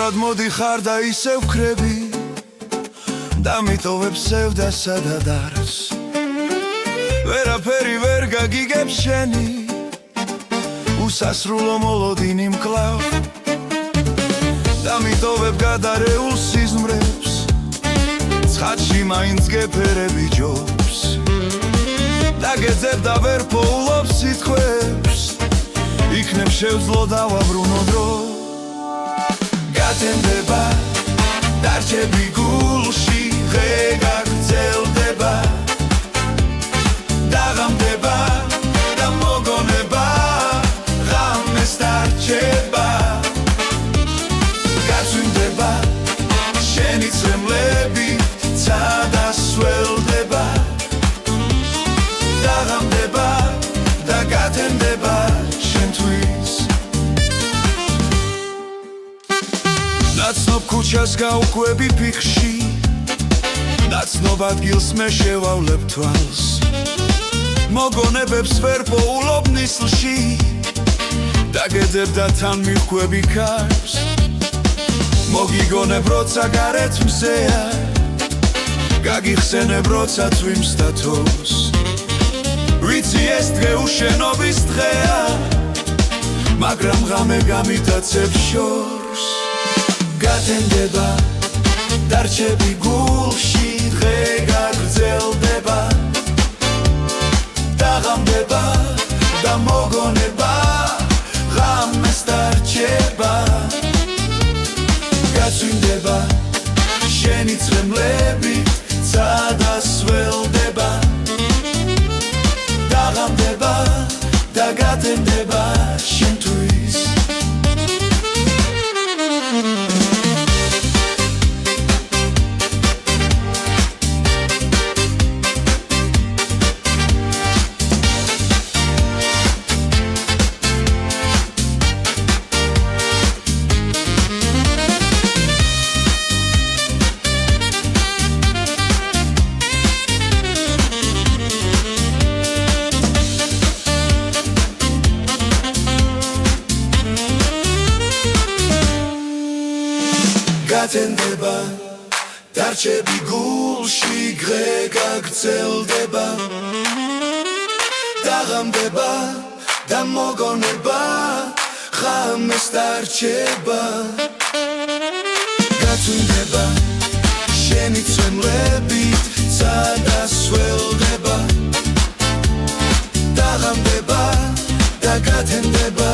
სწორად მოდიხარ და ისევ ვქრები და მიტოვებ სევდასა და დარს ვერაფერი ვერ გაგიგებს შენი უსასრულო მოლოდინი მკლავ და მიტოვებ გადარეულ სიზმრებს ცხადში მაინც გეფერები ჯობს და გეძებ და ვერ პოულობ სიტყვებს იქნებ შევძლო დავაბრუნო დრო გათენდება დარჩები გულში ღე გაგრძელდება დაღამდება და მოგონება ღამეს დარჩება გაწვიმდება შენი წრემლები ცადასველდება დაღამდება და გათენდება შენთვის ნაცნობ ქუჩას გავუკვები ფიქრში ნაცნობ ადგილს მე შევავლებ თვალს მოგონებებს ვერ პოულობ ნისლში დაგეძებ და თან მივხვები ქარს მოგიგონებ როცა გარეთ მზეა გაგიხსენებ როცა წვიმს და თოვს ვიცი ეს დღე უშენობის დღეა მაგრამ ღამე გამიტაცებს შორს გათენდება დარჩები გულში დღე გაგრძელდება დაღამდება და მოგონება ღამეს დარჩება გაწვიმდება შენი წრემლები ცადასველდება დაღამდება და გათენდება შენთვის გათენდება დარჩები გულში ღე გაგრძელდება დაღამდება და მოგონება ღამეს დარჩება გაწვიმდება შენი წვემლებით ცადასველდება დაღამდება და გათენდება